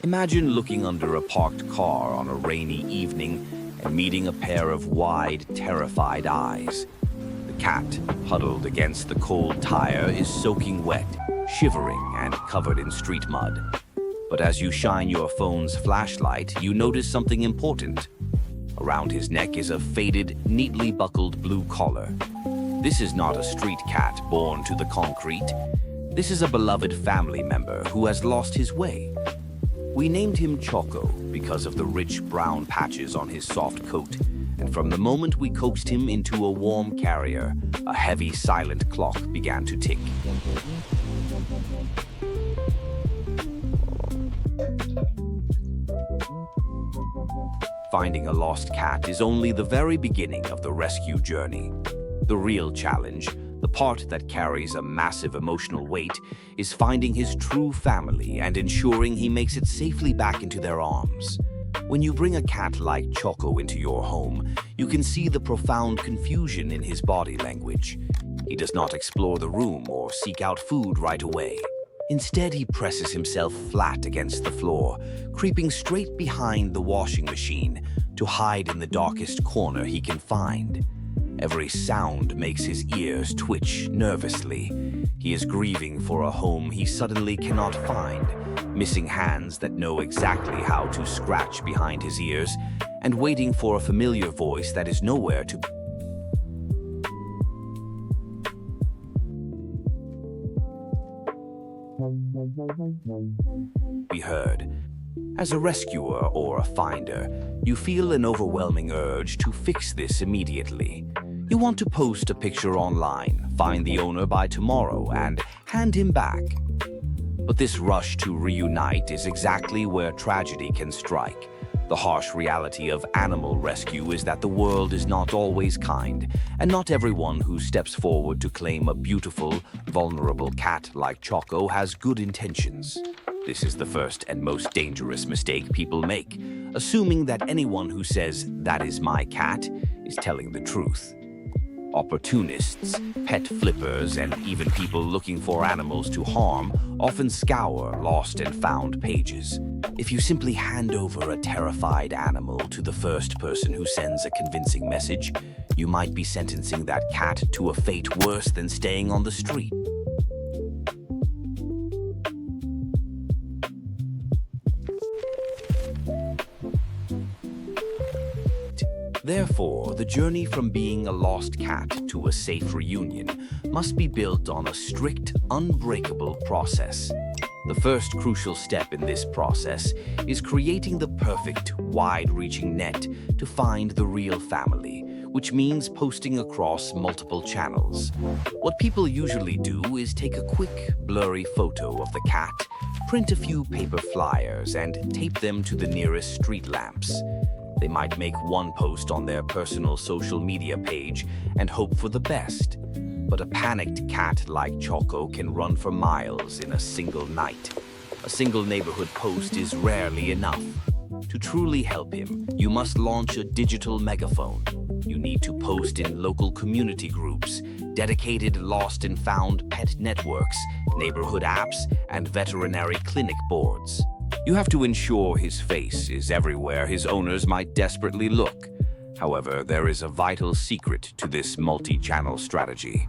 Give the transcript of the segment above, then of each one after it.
Imagine looking under a parked car on a rainy evening and meeting a pair of wide, terrified eyes. The cat, huddled against the cold tire, is soaking wet, shivering and covered in street mud. But as you shine your phone's flashlight, you notice something important. Around his neck is a faded, neatly buckled blue collar. This is not a street cat born to the concrete. This is a beloved family member who has lost his way. We named him Choco because of the rich brown patches on his soft coat, and from the moment we coaxed him into a warm carrier, a heavy, silent clock began to tick. Finding a lost cat is only the very beginning of the rescue journey. The real challenge, the part that carries a massive emotional weight, is finding his true family and ensuring he makes it safely back into their arms. When you bring a cat like Choco into your home, you can see the profound confusion in his body language. He does not explore the room or seek out food right away. Instead, he presses himself flat against the floor, creeping straight behind the washing machine to hide in the darkest corner he can find. Every sound makes his ears twitch nervously. He is grieving for a home he suddenly cannot find, missing hands that know exactly how to scratch behind his ears, and waiting for a familiar voice that is nowhere to be heard. As a rescuer or a finder, you feel an overwhelming urge to fix this immediately. You want to post a picture online, find the owner by tomorrow, and hand him back. But this rush to reunite is exactly where tragedy can strike. The harsh reality of animal rescue is that the world is not always kind, and not everyone who steps forward to claim a beautiful, vulnerable cat like Choco has good intentions. This is the first and most dangerous mistake people make, assuming that anyone who says, "That is my cat," is telling the truth. Opportunists, pet flippers, and even people looking for animals to harm often scour lost and found pages. If you simply hand over a terrified animal to the first person who sends a convincing message, you might be sentencing that cat to a fate worse than staying on the street. Therefore, the journey from being a lost cat to a safe reunion must be built on a strict, unbreakable process. The first crucial step in this process is creating the perfect, wide-reaching net to find the real family, which means posting across multiple channels. What people usually do is take a quick, blurry photo of the cat, print a few paper flyers, and tape them to the nearest street lamps. They might make one post on their personal social media page and hope for the best. But a panicked cat like Choco can run for miles in a single night. A single neighborhood post is rarely enough. To truly help him, you must launch a digital megaphone. You need to post in local community groups, dedicated lost and found pet networks, neighborhood apps, and veterinary clinic boards. You have to ensure his face is everywhere his owners might desperately look. However, there is a vital secret to this multi-channel strategy.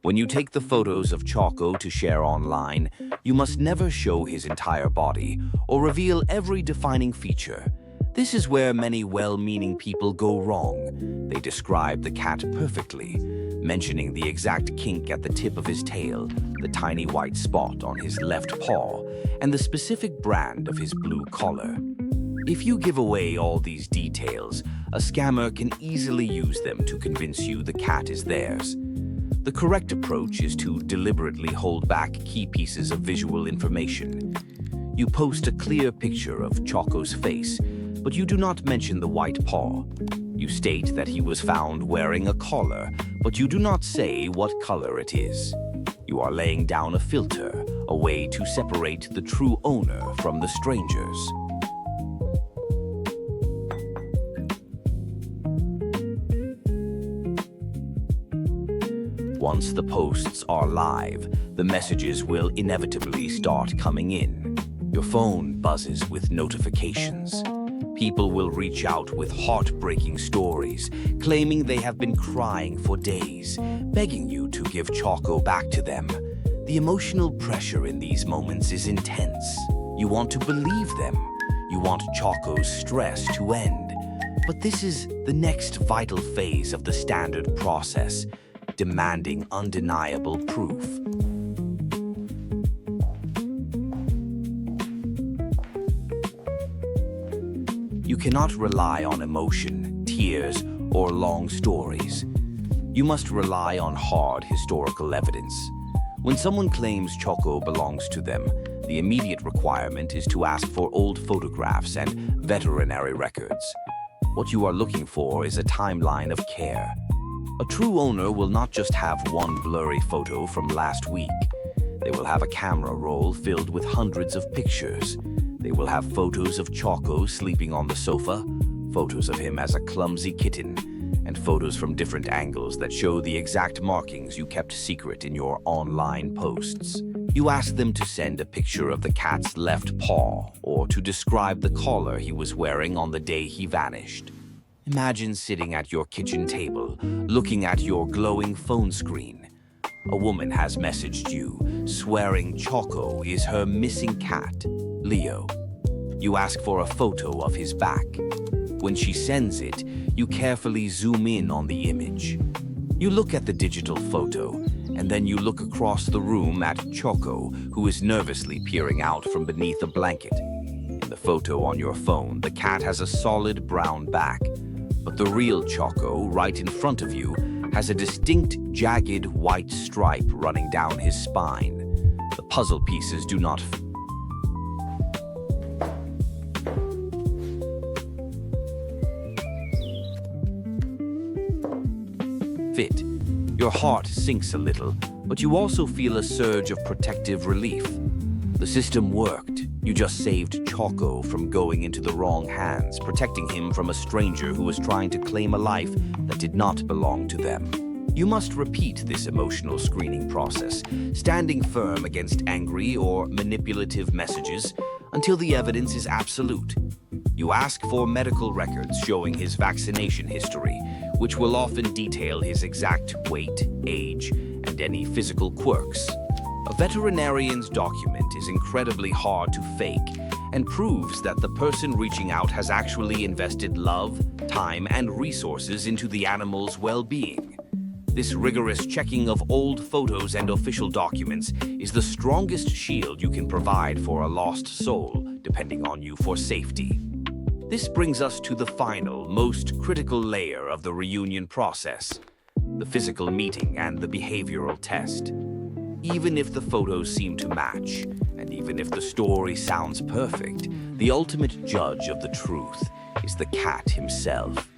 When you take the photos of Choco to share online, you must never show his entire body or reveal every defining feature. This is where many well-meaning people go wrong. They describe the cat perfectly, mentioning the exact kink at the tip of his tail, the tiny white spot on his left paw, and the specific brand of his blue collar. If you give away all these details, a scammer can easily use them to convince you the cat is theirs. The correct approach is to deliberately hold back key pieces of visual information. You post a clear picture of Choco's face, but you do not mention the white paw. You state that he was found wearing a collar, but you do not say what color it is. You are laying down a filter, a way to separate the true owner from the strangers. Once the posts are live, the messages will inevitably start coming in. Your phone buzzes with notifications. People will reach out with heartbreaking stories, claiming they have been crying for days, begging you to give Choco back to them. The emotional pressure in these moments is intense. You want to believe them. You want Choco's stress to end. But this is the next vital phase of the standard process, demanding undeniable proof. You cannot rely on emotion, tears, or long stories. You must rely on hard historical evidence. When someone claims Choco belongs to them, the immediate requirement is to ask for old photographs and veterinary records. What you are looking for is a timeline of care. A true owner will not just have one blurry photo from last week. They will have a camera roll filled with hundreds of pictures. They will have photos of Choco sleeping on the sofa, photos of him as a clumsy kitten, and photos from different angles that show the exact markings you kept secret in your online posts. You ask them to send a picture of the cat's left paw or to describe the collar he was wearing on the day he vanished. Imagine sitting at your kitchen table, looking at your glowing phone screen. A woman has messaged you, swearing Choco is her missing cat, Leo. You ask for a photo of his back. When she sends it, you carefully zoom in on the image. You look at the digital photo, and then you look across the room at Choco, who is nervously peering out from beneath a blanket. In the photo on your phone, the cat has a solid brown back, but the real Choco, right in front of you, has a distinct, jagged white stripe running down his spine. The puzzle pieces do not fit. Your heart sinks a little, but you also feel a surge of protective relief. The system worked. You just saved Choco from going into the wrong hands, protecting him from a stranger who was trying to claim a life that did not belong to them. You must repeat this emotional screening process, standing firm against angry or manipulative messages until the evidence is absolute. You ask for medical records showing his vaccination history, which will often detail his exact weight, age, and any physical quirks. A veterinarian's document is incredibly hard to fake and proves that the person reaching out has actually invested love, time, and resources into the animal's well-being. This rigorous checking of old photos and official documents is the strongest shield you can provide for a lost soul, depending on you for safety. This brings us to the final, most critical layer of the reunion process, the physical meeting and the behavioral test. Even if the photos seem to match, and even if the story sounds perfect, the ultimate judge of the truth is the cat himself.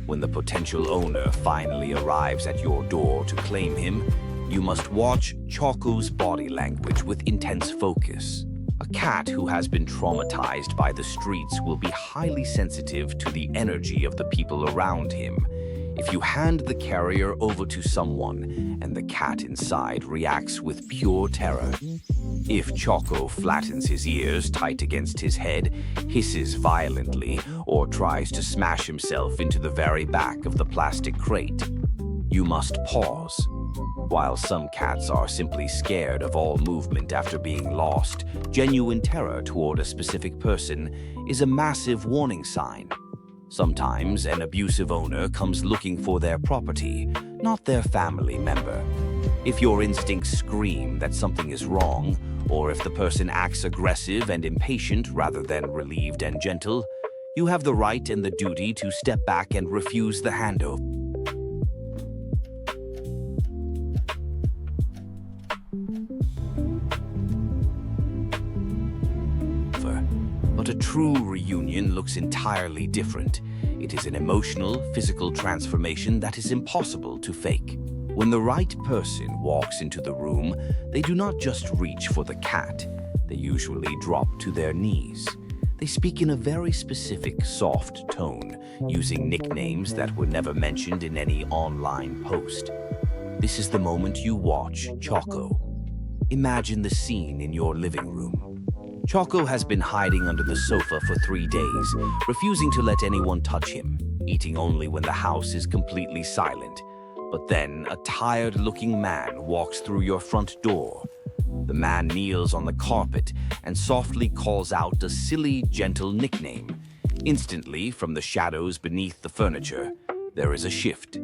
When the potential owner finally arrives at your door to claim him, you must watch Choco's body language with intense focus. A cat who has been traumatized by the streets will be highly sensitive to the energy of the people around him. If you hand the carrier over to someone and the cat inside reacts with pure terror, if Choco flattens his ears tight against his head, hisses violently, or tries to smash himself into the very back of the plastic crate, you must pause. While some cats are simply scared of all movement after being lost, genuine terror toward a specific person is a massive warning sign. Sometimes an abusive owner comes looking for their property, not their family member. If your instincts scream that something is wrong, or if the person acts aggressive and impatient rather than relieved and gentle, you have the right and the duty to step back and refuse the handover. But a true reunion looks entirely different. It is an emotional, physical transformation that is impossible to fake. When the right person walks into the room, they do not just reach for the cat. They usually drop to their knees. They speak in a very specific, soft tone, using nicknames that were never mentioned in any online post. This is the moment you watch Choco. Imagine the scene in your living room. Choco has been hiding under the sofa for 3 days, refusing to let anyone touch him, eating only when the house is completely silent. But then a tired-looking man walks through your front door. The man kneels on the carpet and softly calls out a silly, gentle nickname. Instantly, from the shadows beneath the furniture, there is a shift.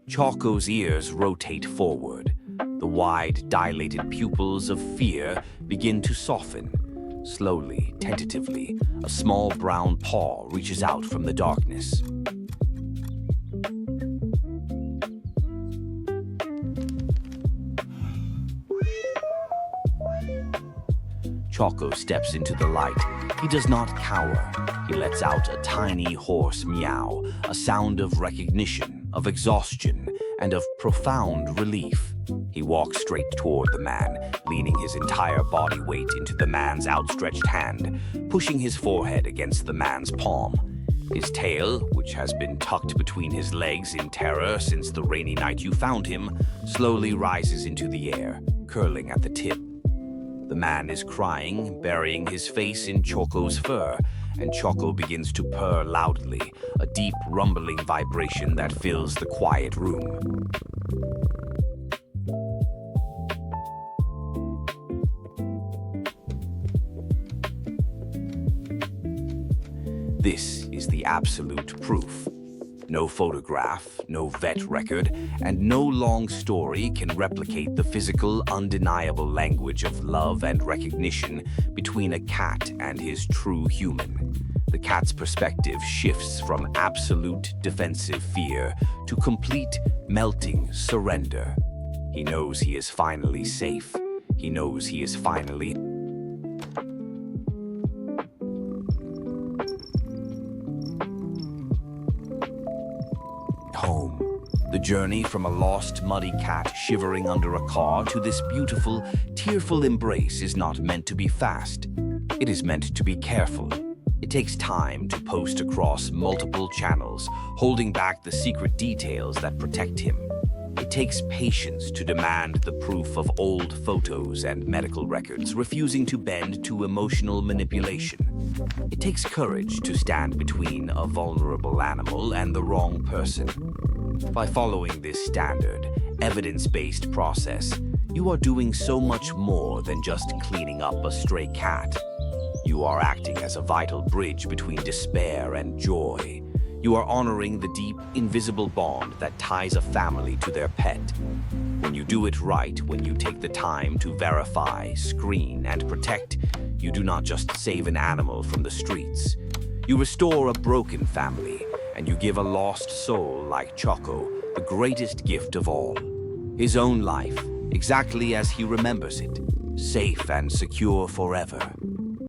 Choco's ears rotate forward. The wide, dilated pupils of fear begin to soften. Slowly, tentatively, a small brown paw reaches out from the darkness. Choco steps into the light. He does not cower. He lets out a tiny, hoarse meow, a sound of recognition, of exhaustion, and of profound relief. He walks straight toward the man, leaning his entire body weight into the man's outstretched hand, pushing his forehead against the man's palm. His tail, which has been tucked between his legs in terror since the rainy night you found him, slowly rises into the air, curling at the tip. The man is crying, burying his face in Choco's fur, and Choco begins to purr loudly, a deep rumbling vibration that fills the quiet room. This is the absolute proof. No photograph, no vet record, and no long story can replicate the physical, undeniable language of love and recognition between a cat and his true human. The cat's perspective shifts from absolute defensive fear to complete, melting surrender. He knows he is finally safe. He knows he is finally home. The journey from a lost, muddy cat shivering under a car to this beautiful, tearful embrace is not meant to be fast. It is meant to be careful. It takes time to post across multiple channels, holding back the secret details that protect him. It takes patience to demand the proof of old photos and medical records, refusing to bend to emotional manipulation. It takes courage to stand between a vulnerable animal and the wrong person. By following this standard, evidence-based process, you are doing so much more than just cleaning up a stray cat. You are acting as a vital bridge between despair and joy. You are honoring the deep, invisible bond that ties a family to their pet. When you do it right, when you take the time to verify, screen, and protect, you do not just save an animal from the streets. You restore a broken family, and you give a lost soul like Choco the greatest gift of all. His own life, exactly as he remembers it, safe and secure forever.